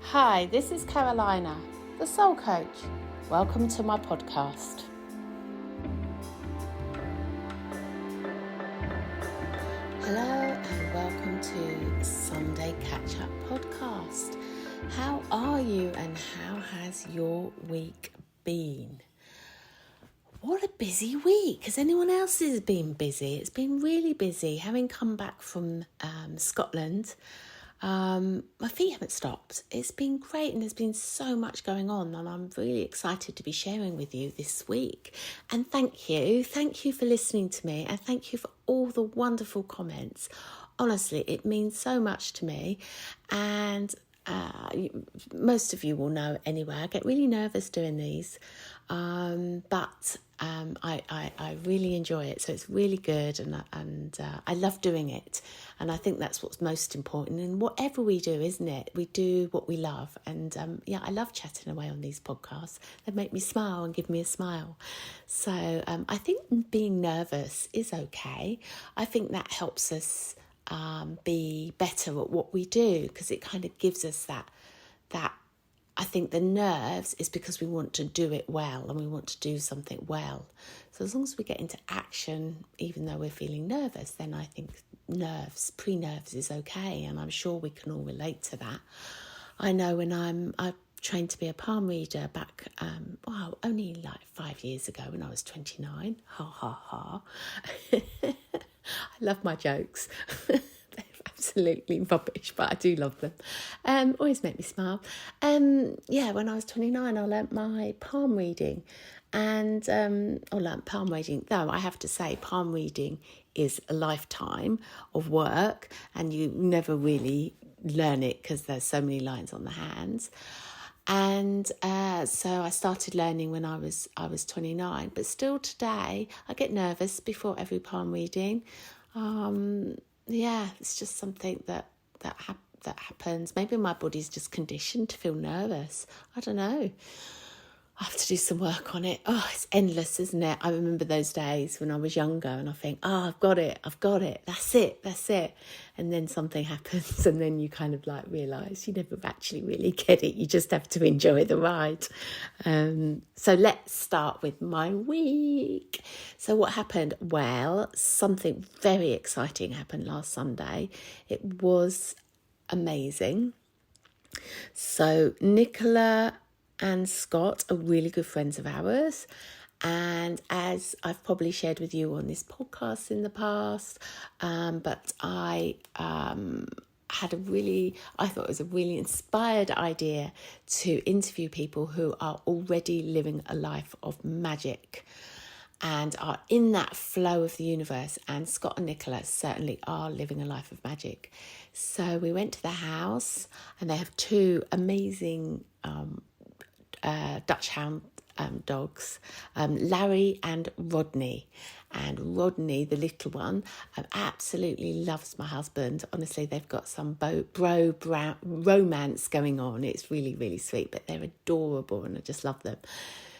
Hi, this is Carolina, the Soul Coach. Welcome to my podcast. Hello and welcome to Sunday Catchup podcast. How are you and how has your week been? What a busy week. Has anyone else's been busy? It's been really busy. Having come back from Scotland, my feet haven't stopped. It's been great and there's been so much going on and I'm really excited to be sharing with you this week. And thank you for listening to me and thank you for all the wonderful comments. Honestly, it means so much to me and most of you will know anyway, I get really nervous doing these, but I really enjoy it, so it's really good, and I love doing it, and I think that's what's most important in whatever we do, isn't it? We do what we love, and I love chatting away on these podcasts. They make me smile and give me a smile, so I think being nervous is okay. I think that helps us be better at what we do, because it kind of gives us that I think the nerves is because we want to do it well and we want to do something well. So as long as we get into action, even though we're feeling nervous, then I think pre-nerves is okay, and I'm sure we can all relate to that. I know when I trained to be a palm reader back, only like 5 years ago when I was 29. Ha ha ha. I love my jokes. They're absolutely rubbish, but I do love them. Always make me smile. When I was 29, I learnt my palm reading. And though I have to say palm reading is a lifetime of work and you never really learn it because there's so many lines on the hands. And so I started learning when I was 29, but still today I get nervous before every palm reading. It's just something that happens. Maybe my body's just conditioned to feel nervous. I don't know. I have to do some work on it. Oh, it's endless, isn't it? I remember those days when I was younger and I think, I've got it. That's it. And then something happens and then you kind of like realise you never actually really get it. You just have to enjoy the ride. So let's start with my week. So what happened? Well, something very exciting happened last Sunday. It was amazing. So Nicola and Scott are really good friends of ours, and as I've probably shared with you on this podcast in the past, but I thought it was a really inspired idea to interview people who are already living a life of magic and are in that flow of the universe, and Scott and Nicola certainly are living a life of magic. So we went to the house and they have two amazing Dutch hound dogs, Larry and Rodney. And Rodney, the little one, absolutely loves my husband. Honestly, they've got some romance going on. It's really, really sweet, but they're adorable and I just love them.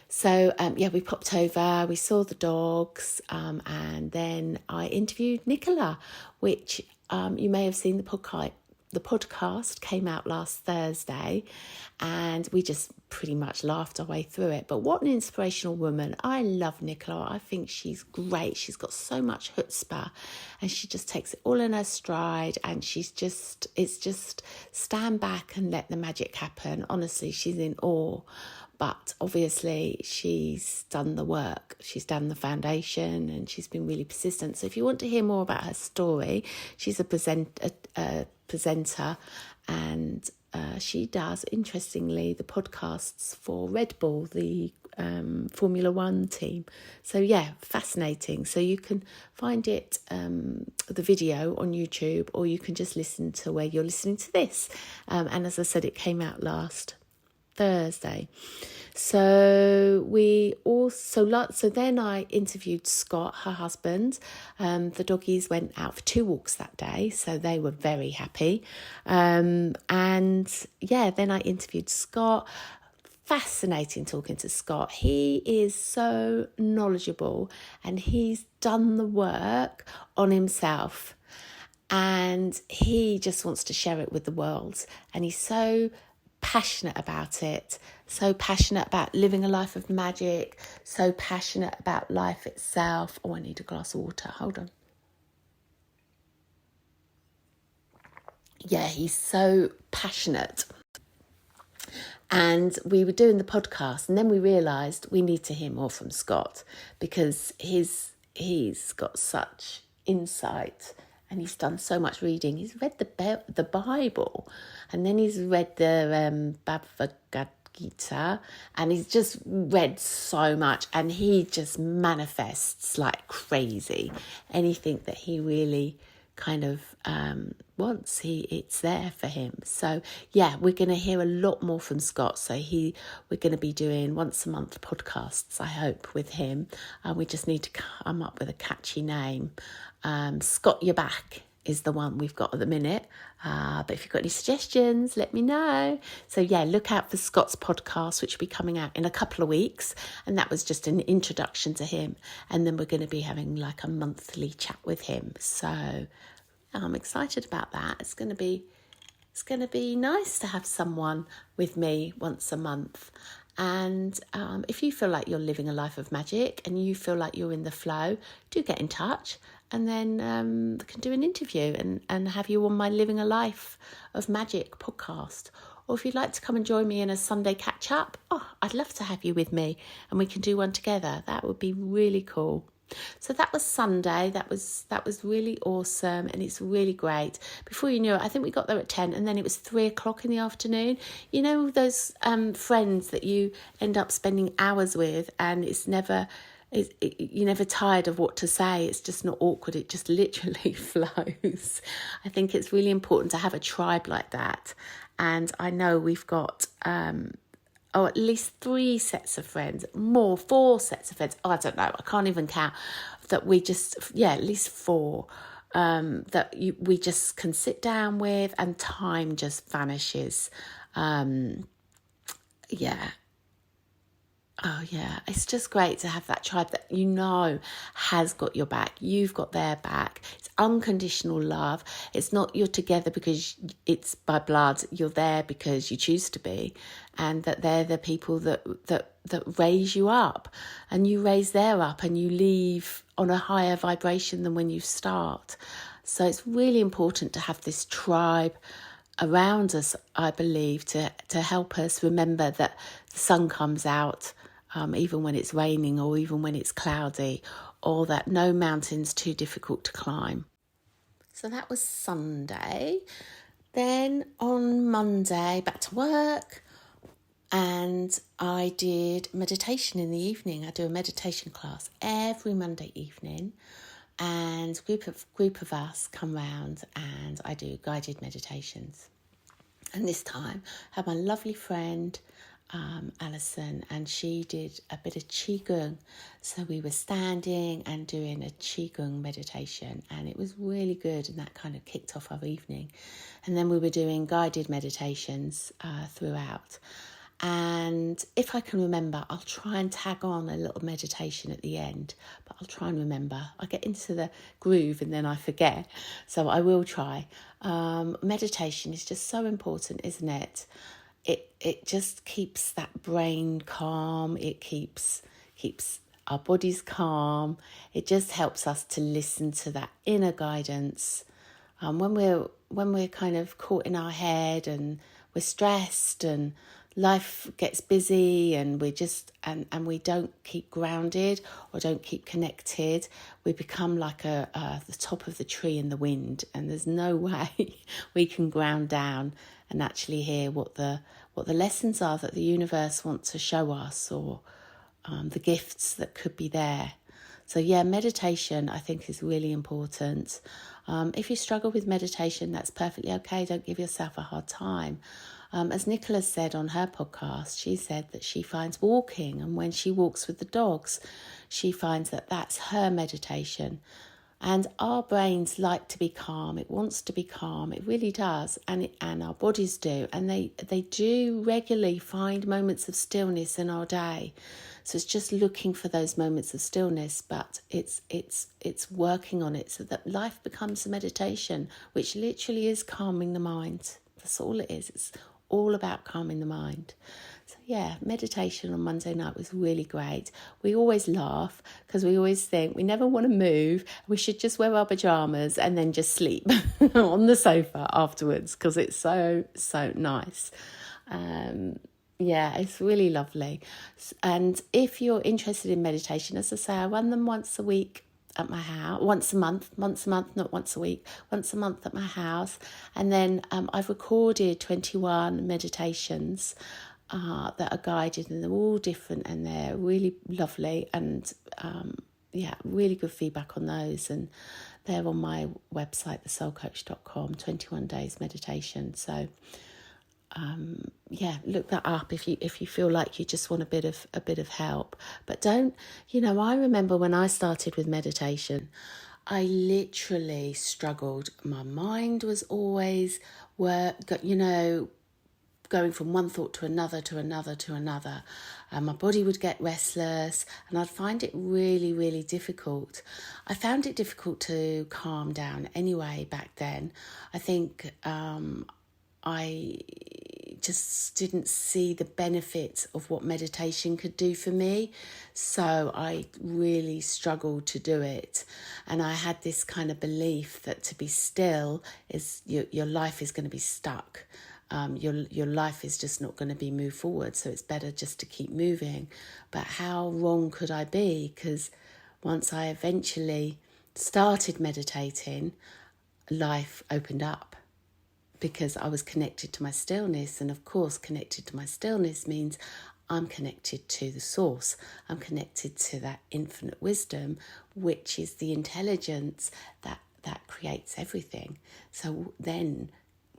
So, we popped over, we saw the dogs, and then I interviewed Nicola, which you may have seen the podcast. The podcast came out last Thursday and we just pretty much laughed our way through it. But what an inspirational woman. I love Nicola. I think she's great. She's got so much chutzpah and she just takes it all in her stride, and it's just stand back and let the magic happen. Honestly, she's in awe. But obviously she's done the work, she's done the foundation, and she's been really persistent. So if you want to hear more about her story, she's a presenter, and she does, interestingly, the podcasts for Red Bull, the Formula One team. So fascinating. So you can find it, the video on YouTube, or you can just listen to where you're listening to this. And as I said, it came out last Thursday. So then I interviewed Scott, her husband. The doggies went out for 2 walks that day, so they were very happy. Then I interviewed Scott. Fascinating talking to Scott. He is so knowledgeable and he's done the work on himself. And he just wants to share it with the world. And he's so passionate about it, so passionate about living a life of magic, so passionate about life itself. Oh, I need a glass of water. Hold on. Yeah, he's so passionate. And we were doing the podcast, and then we realised we need to hear more from Scott, because he's got such insight and he's done so much reading. He's read the Bible, and then he's read the Bhagavad Gita, and he's just read so much, and he just manifests like crazy. Anything that he really kind of wants, it's there for him. So yeah, we're going to hear a lot more from Scott. So we're going to be doing once a month podcasts, I hope, with him. We just need to come up with a catchy name. Scott You're Back is the one we've got at the minute. But if you've got any suggestions, let me know. So yeah, look out for Scott's podcast, which will be coming out in a couple of weeks. And that was just an introduction to him. And then we're going to be having like a monthly chat with him. So I'm excited about that. It's going to be nice to have someone with me once a month. And if you feel like you're living a life of magic and you feel like you're in the flow, do get in touch, and then can do an interview and have you on my Living a Life of Magic podcast. Or if you'd like to come and join me in a Sunday catch-up, I'd love to have you with me and we can do one together. That would be really cool. So that was Sunday. That was really awesome, and it's really great. Before you knew it, I think we got there at 10, and then it was 3:00 in the afternoon. You know, those friends that you end up spending hours with, and you're never tired of what to say. It's just not awkward. It just literally flows. I think it's really important to have a tribe like that. And I know we've got at least 3 sets of friends, 4 sets of friends. I don't know. I can't even count. That we just, at least 4 we just can sit down with, and time just vanishes. Oh, yeah, it's just great to have that tribe that has got your back. You've got their back. It's unconditional love. It's not you're together because it's by blood. You're there because you choose to be, and that they're the people that raise you up, and you raise them up, and you leave on a higher vibration than when you start. So it's really important to have this tribe around us, I believe, to help us remember that the sun comes out even when it's raining, or even when it's cloudy, or that no mountain's too difficult to climb. So that was Sunday. Then on Monday, back to work, and I did meditation in the evening. I do a meditation class every Monday evening, and group of us come round, and I do guided meditations. And this time I had my lovely friend Alison, and she did a bit of Qigong. So we were standing and doing a Qigong meditation, and it was really good, and that kind of kicked off our evening. And then we were doing guided meditations throughout. And if I can remember, I'll try and tag on a little meditation at the end, but I'll try and remember. I get into the groove and then I forget, so I will try. Meditation is just so important, isn't it? It just keeps that brain calm. It keeps our bodies calm. It just helps us to listen to that inner guidance. When we're kind of caught in our head, and we're stressed, and life gets busy, and we don't keep grounded or don't keep connected, we become like the top of the tree in the wind, and there's no way we can ground down and actually hear what the lessons are that the universe wants to show us, or the gifts that could be there. So yeah, meditation I think is really important. If you struggle with meditation, that's perfectly okay. Don't give yourself a hard time. As Nicola said on her podcast, she said that she finds walking, and when she walks with the dogs, she finds that that's her meditation. And our brains like to be calm. It wants to be calm. It really does. And our bodies do. And they do regularly find moments of stillness in our day. So it's just looking for those moments of stillness, but it's working on it so that life becomes a meditation, which literally is calming the mind. That's all it is. It's all about calming the mind. So yeah, meditation on Monday night was really great. We always laugh because we always think we never want to move. We should just wear our pajamas and then just sleep on the sofa afterwards because it's so nice. Yeah, it's really lovely. And if you're interested in meditation, as I say, I run them once a week at my house, once a month, not once a week, once a month at my house. And then I've recorded 21 meditations that are guided, and they're all different and they're really lovely. And really good feedback on those. And they're on my website, thesoulcoach.com, 21 days meditation. So look that up if you feel like you just want a bit of help. But don't, I remember when I started with meditation, I literally struggled. My mind was always going from one thought to another, and my body would get restless, and I'd find it really, really difficult. I found it difficult to calm down anyway back then. I think I just didn't see the benefit of what meditation could do for me. So I really struggled to do it. And I had this kind of belief that to be still is your life is going to be stuck. Your life is just not going to be moved forward. So it's better just to keep moving. But how wrong could I be? Because once I eventually started meditating, life opened up. Because I was connected to my stillness. And of course, connected to my stillness means I'm connected to the source. I'm connected to that infinite wisdom, which is the intelligence that creates everything. So then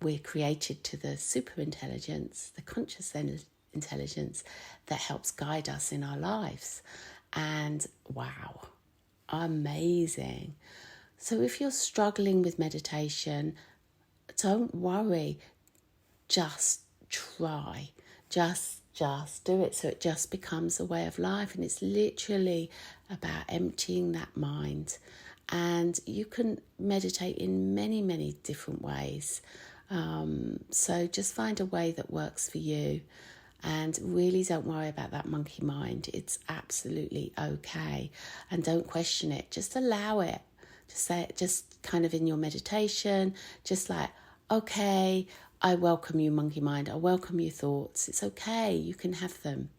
we're created to the super intelligence, the conscious intelligence that helps guide us in our lives. And wow, amazing. So if you're struggling with meditation, don't worry, just try, just do it. So it just becomes a way of life, and it's literally about emptying that mind. And you can meditate in many, many different ways. So just find a way that works for you, and really don't worry about that monkey mind. It's absolutely okay, and don't question it. Just allow it. Just say it, just kind of in your meditation, just like, okay, I welcome you, monkey mind. I welcome your thoughts. It's okay. You can have them.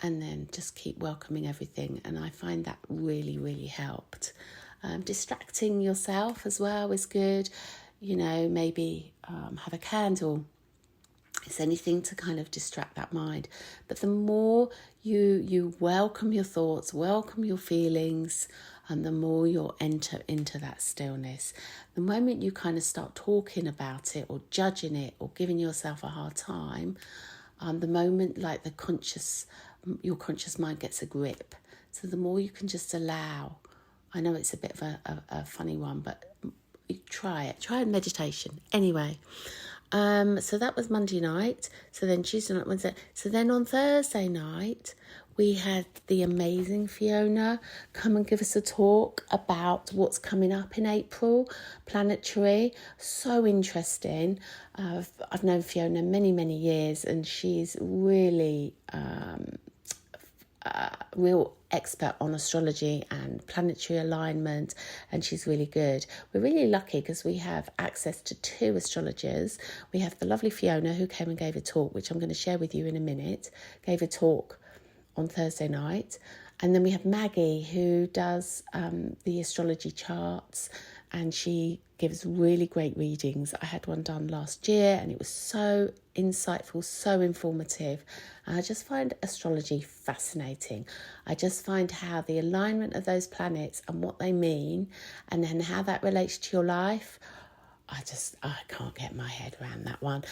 And then just keep welcoming everything. And I find that really, really helped. Distracting yourself as well is good. Maybe have a candle. It's anything to kind of distract that mind. But the more you welcome your thoughts, welcome your feelings, and the more you'll enter into that stillness. The moment you kind of start talking about it or judging it or giving yourself a hard time, the moment like your conscious mind gets a grip. So the more you can just allow. I know it's a bit of a funny one, but try it. Try meditation. Anyway. So that was Monday night. So then Tuesday night, Wednesday. So then on Thursday night, we had the amazing Fiona come and give us a talk about what's coming up in April, planetary. So interesting. I've known Fiona many, many years, and she's really real expert on astrology and planetary alignment, and she's really good. We're really lucky because we have access to 2 astrologers. We have the lovely Fiona, who came and gave a talk, which I'm going to share with you in a minute, gave a talk on Thursday night. And then we have Maggie, who does the astrology charts, and she gives really great readings. I had one done last year, and it was so insightful, so informative. And I just find astrology fascinating. I just find how the alignment of those planets and what they mean, and then how that relates to your life, I can't get my head around that one.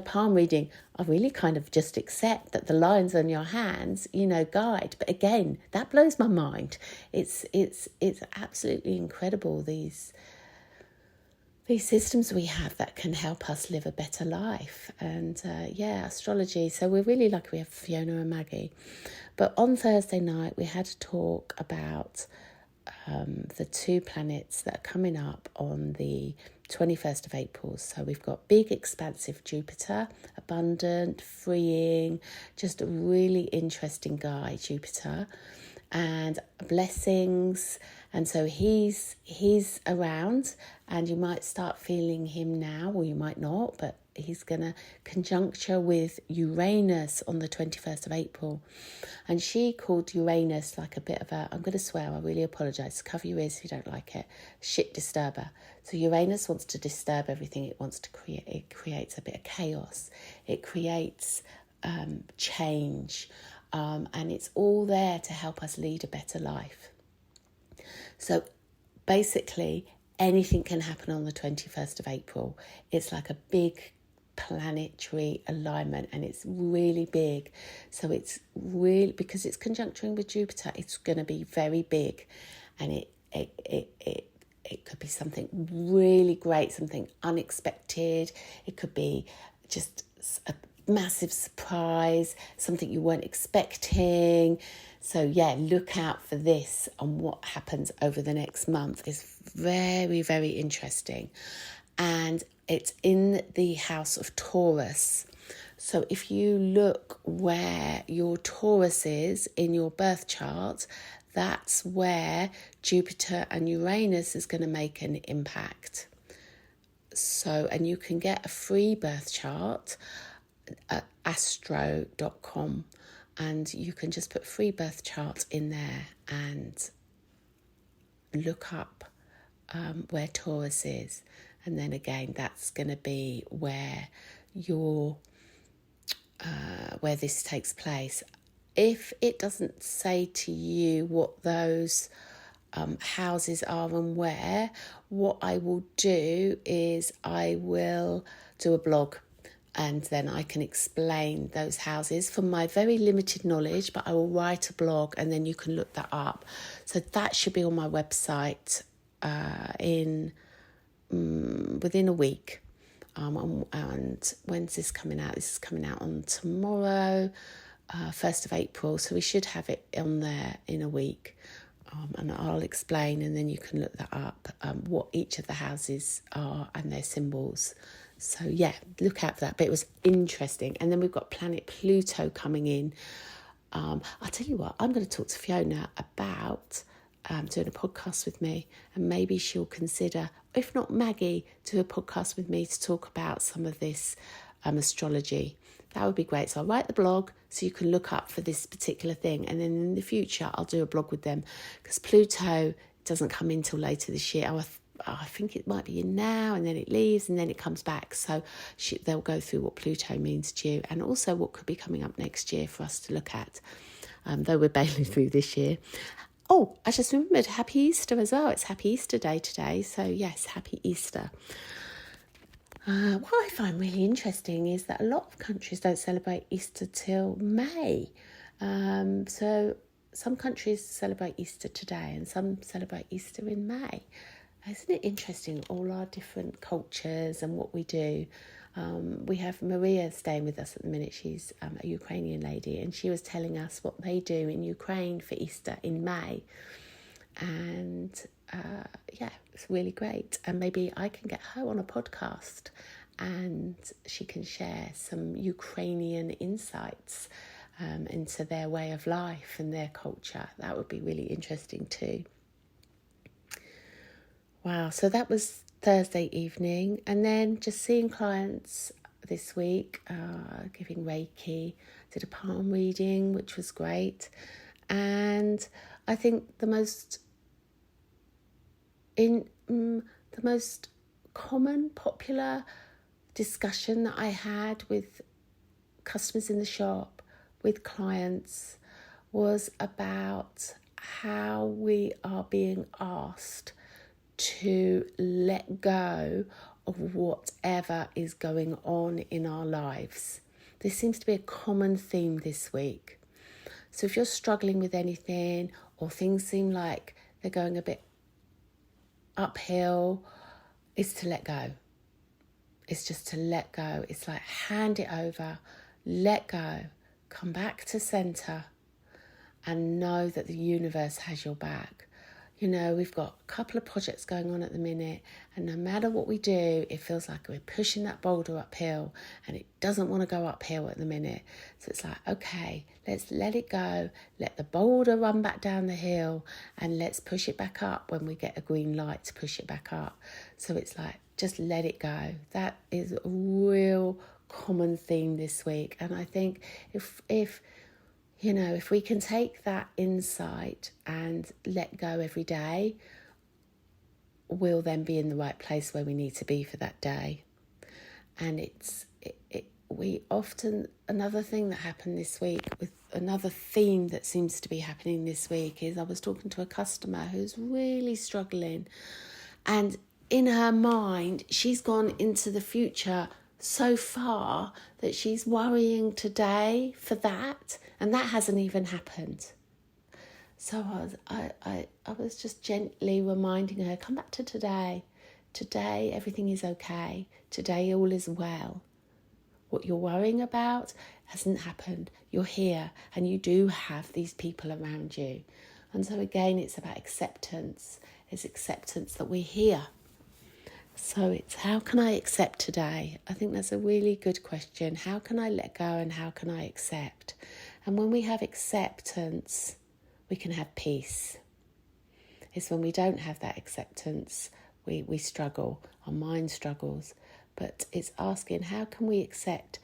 Palm reading, I really kind of just accept that the lines on your hands, guide. But again, that blows my mind. It's absolutely incredible, these systems we have that can help us live a better life. And astrology. So we're really lucky we have Fiona and Maggie. But on Thursday night, we had a talk about the 2 planets that are coming up on the 21st of April. So we've got big expansive Jupiter, a abundant, freeing, just a really interesting guy, Jupiter, and blessings. And so he's around, and you might start feeling him now, or you might not, but he's going to conjuncture with Uranus on the 21st of April. And she called Uranus like a bit of a, I'm going to swear, I really apologise, cover your ears if you don't like it, shit disturber. So Uranus wants to disturb everything. It wants to create, it creates a bit of chaos. It creates change. And it's all there to help us lead a better life. So basically, anything can happen on the 21st of April. It's like a big planetary alignment, and it's really big. So it's really, because it's conjuncturing with Jupiter, it's going to be very big, and it could be something really great, something unexpected. It could be just a massive surprise, something you weren't expecting. So yeah, look out for this, and what happens over the next month is very, very interesting. And it's in the house of Taurus. So if you look where your Taurus is in your birth chart, that's where Jupiter and Uranus is going to make an impact. So, and you can get a free birth chart at astro.com, and you can just put free birth charts in there and look up where Taurus is. And then again, that's going to be where where this takes place. If it doesn't say to you what those houses are and where, what I will do is I will do a blog, and then I can explain those houses from my very limited knowledge, but I will write a blog and then you can look that up. So that should be on my website within a week. And when's this coming out? This is coming out on tomorrow, 1st of April. So we should have it on there in a week. And I'll explain, and then you can look that up, what each of the houses are and their symbols. So yeah, look out for that. But it was interesting. And then we've got planet Pluto coming in. I'll tell you what, I'm going to talk to Fiona about doing a podcast with me, and maybe she'll consider, if not Maggie, do a podcast with me to talk about some of this astrology. That would be great. So I'll write the blog so you can look up for this particular thing, and then in the future I'll do a blog with them, because Pluto doesn't come in till later this year. I think it might be in now, and then it leaves, and then it comes back. So they'll go through what Pluto means to you, and also what could be coming up next year for us to look at, though we're barely through this year. Oh, I just remembered, Happy Easter as well. It's Happy Easter Day today. So yes, Happy Easter. What I find really interesting is that a lot of countries don't celebrate Easter till May. So some countries celebrate Easter today and some celebrate Easter in May. Isn't it interesting, all our different cultures and what we do? We have Maria staying with us at the minute. She's a Ukrainian lady, and she was telling us what they do in Ukraine for Easter in May. And yeah, it's really great. And maybe I can get her on a podcast and she can share some Ukrainian insights into their way of life and their culture. That would be really interesting too. Wow, so that was Thursday evening, and then just seeing clients this week, giving Reiki, did a palm reading, which was great. And I think the most common, popular discussion that I had with customers in the shop, with clients, was about how we are being asked to let go of whatever is going on in our lives. This seems to be a common theme this week. So if you're struggling with anything, or things seem like they're going a bit uphill, it's to let go. It's just to let go. It's like hand it over, let go, come back to center, and know that the universe has your back. We've got a couple of projects going on at the minute, and no matter what we do, it feels like we're pushing that boulder uphill, and it doesn't want to go uphill at the minute. So it's like, okay, let's let it go, let the boulder run back down the hill, and let's push it back up when we get a green light to push it back up. So it's like, just let it go. That is a real common theme this week. And I think if we can take that insight and let go every day, we'll then be in the right place where we need to be for that day. And another thing that happened this week, with another theme that seems to be happening this week, is I was talking to a customer who's really struggling, and in her mind, she's gone into the future so far that she's worrying today for that, and that hasn't even happened. So I was just gently reminding her, come back to today. Today, everything is okay. Today, all is well. What you're worrying about hasn't happened. You're here, and you do have these people around you. And so again, it's about acceptance. It's acceptance that we're here. So it's, how can I accept today? I think that's a really good question. How can I let go and how can I accept? And when we have acceptance, we can have peace. It's when we don't have that acceptance, we struggle, our mind struggles. But it's asking, how can we accept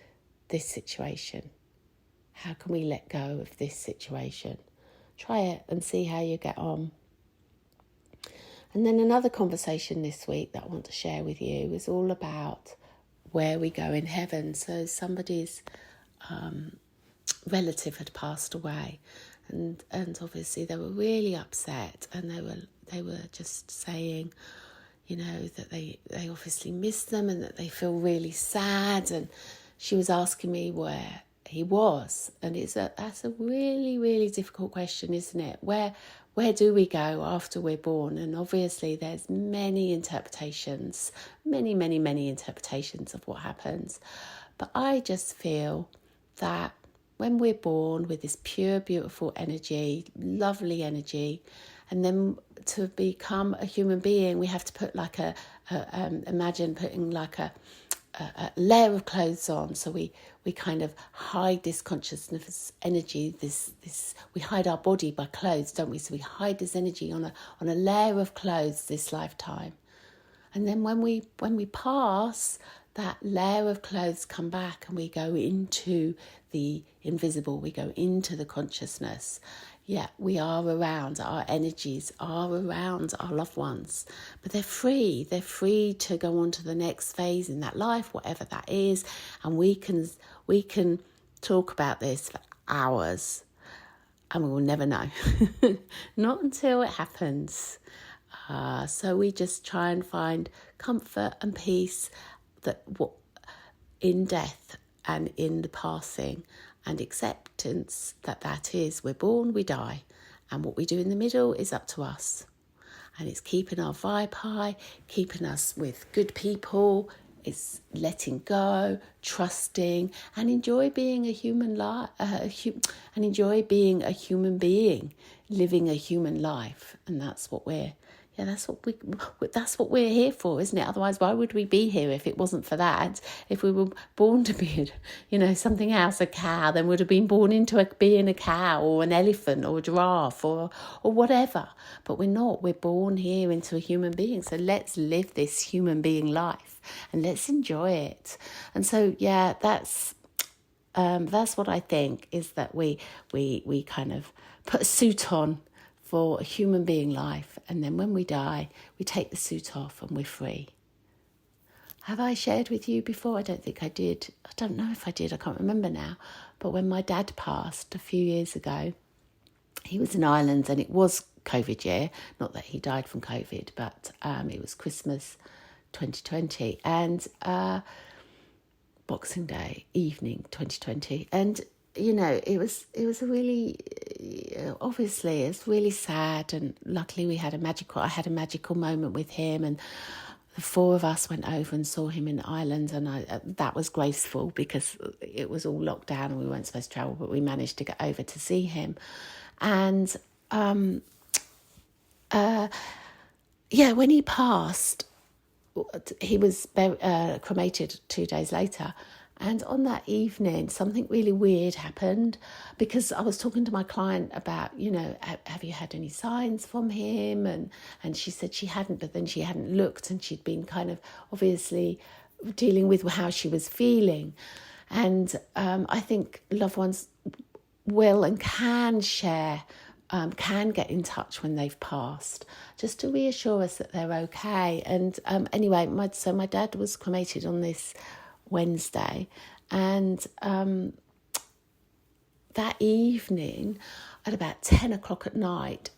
this situation? How can we let go of this situation? Try it and see how you get on. And then another conversation this week that I want to share with you is all about where we go in heaven. So somebody's relative had passed away, and obviously they were really upset, and they were just saying, that they obviously miss them and that they feel really sad. And she was asking me where he was, and that's a really, really difficult question, isn't it? Where do we go after we're born? And obviously there's many interpretations, many, many, many interpretations of what happens. But I just feel that when we're born with this pure, beautiful energy, lovely energy, and then to become a human being, we have to put imagine putting like a layer of clothes on. So we kind of hide this consciousness energy, this we hide our body by clothes, don't we? So we hide this energy on a layer of clothes this lifetime. And then when we pass, that layer of clothes come back and we go into the invisible, we go into the consciousness. Yeah, we are around, our energies are around our loved ones, but they're free to go on to the next phase in that life, whatever that is. And we can talk about this for hours and we will never know, not until it happens. So we just try and find comfort and peace in death and in the passing, and acceptance that is, we're born, we die, and what we do in the middle is up to us. And it's keeping our vibe high, keeping us with good people. It's letting go, trusting, and enjoy being a human and enjoy being a human being, living a human life. And that's what that's what we're here for, isn't it? Otherwise, why would we be here if it wasn't for that? If we were born to be, something else, a cow, then would have been born into being a cow or an elephant or a giraffe or whatever. But we're not. We're born here into a human being. So let's live this human being life and let's enjoy it. And so, yeah, that's what I think, is that we kind of put a suit on for a human being life, and then when we die, we take the suit off and we're free. Have I shared with you before? I don't think I did. I don't know if I did. I can't remember now. But when my dad passed a few years ago, he was in Ireland, and it was COVID year. Not that he died from COVID, but it was Christmas 2020 and Boxing Day evening 2020, and it was a really, obviously it's really sad, and luckily I had a magical moment with him, and the four of us went over and saw him in Ireland, and that was graceful because it was all locked down and we weren't supposed to travel, but we managed to get over to see him. And when he passed, he was cremated 2 days later. And on that evening, something really weird happened, because I was talking to my client about, have you had any signs from him? And she said she hadn't, but then she hadn't looked, and she'd been kind of obviously dealing with how she was feeling. And I think loved ones will and can share, can get in touch when they've passed, just to reassure us that they're okay. And anyway, my dad was cremated on this Wednesday, and that evening at about 10 o'clock at night,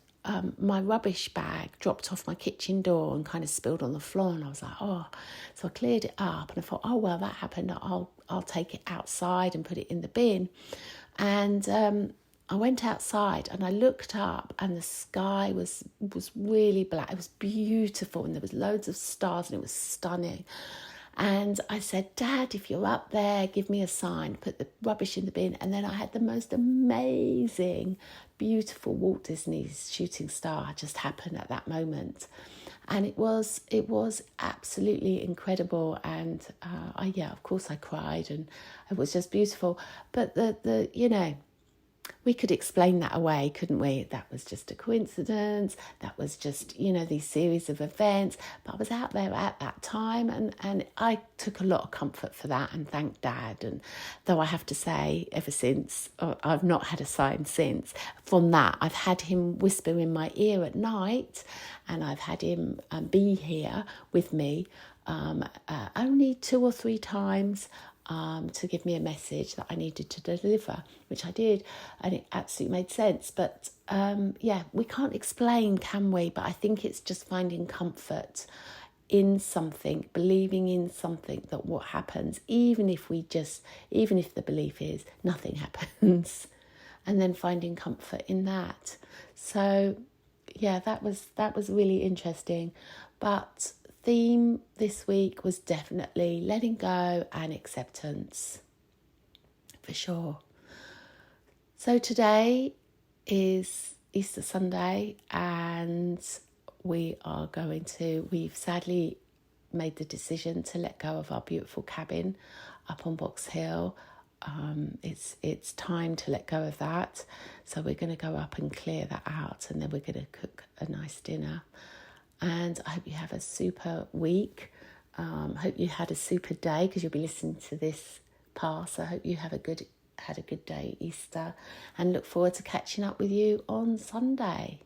my rubbish bag dropped off my kitchen door and kind of spilled on the floor, and I was like, oh. So I cleared it up, and I thought, oh well, that happened, I'll take it outside and put it in the bin. And I went outside and I looked up, and the sky was really black. It was beautiful, and there was loads of stars, and it was stunning. And I said, Dad, if you're up there, give me a sign, put the rubbish in the bin. And then I had the most amazing, beautiful Walt Disney's shooting star just happen at that moment. And it was absolutely incredible. And of course I cried, and it was just beautiful. But we could explain that away, couldn't we? That was just a coincidence. That was just, these series of events. But I was out there at that time, and I took a lot of comfort for that, and thanked Dad. And though I have to say, ever since, I've not had a sign since. From that, I've had him whisper in my ear at night, and I've had him be here with me only 2 or 3 times, to give me a message that I needed to deliver, which I did, and it absolutely made sense. But we can't explain, can we? But I think it's just finding comfort in something, believing in something, that what happens, even if the belief is nothing happens, and then finding comfort in that. So that was really interesting. But theme this week was definitely letting go and acceptance, for sure. So today is Easter Sunday, and we've sadly made the decision to let go of our beautiful cabin up on Box Hill. It's time to let go of that. So we're going to go up and clear that out, and then we're going to cook a nice dinner. And I hope you have a super week. Hope you had a super day, because you'll be listening to this pass. I hope you had a good day, Easter, and look forward to catching up with you on Sunday.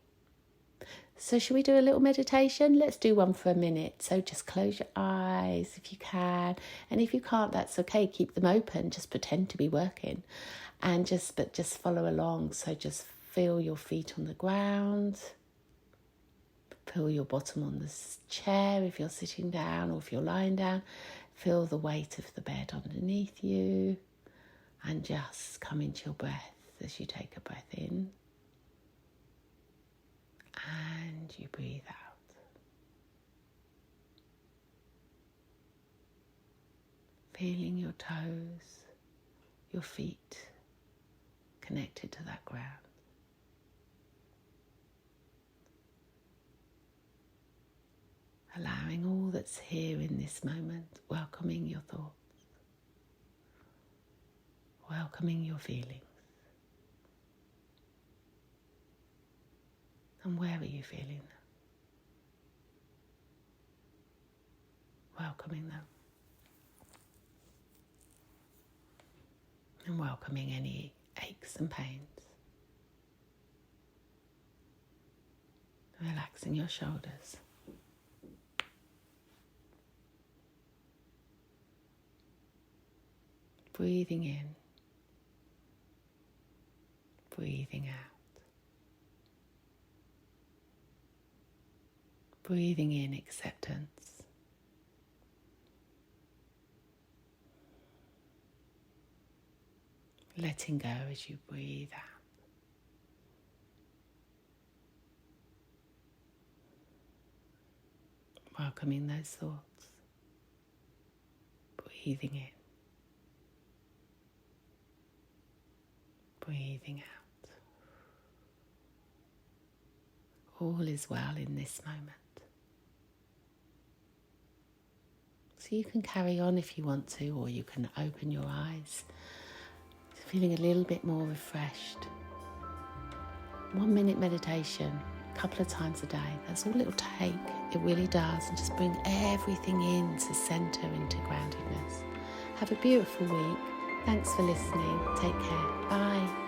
So should we do a little meditation? Let's do one for a minute. So just close your eyes if you can. And if you can't, that's okay. Keep them open. Just pretend to be working, and just follow along. So just feel your feet on the ground. Feel your bottom on the chair if you're sitting down, or if you're lying down. Feel the weight of the bed underneath you, and just come into your breath as you take a breath in and you breathe out. Feeling your toes, your feet connected to that ground. Allowing all that's here in this moment, welcoming your thoughts, welcoming your feelings. And where are you feeling them? Welcoming them. And welcoming any aches and pains. Relaxing your shoulders. Breathing in, breathing out. Breathing in acceptance. Letting go as you breathe out. Welcoming those thoughts. Breathing in. Breathing out. All is well in this moment. So you can carry on if you want to, or you can open your eyes, feeling a little bit more refreshed. 1 minute meditation, a couple of times a day. That's all it'll take. It really does. And just bring everything into center, into groundedness. Have a beautiful week. Thanks for listening. Take care. Bye.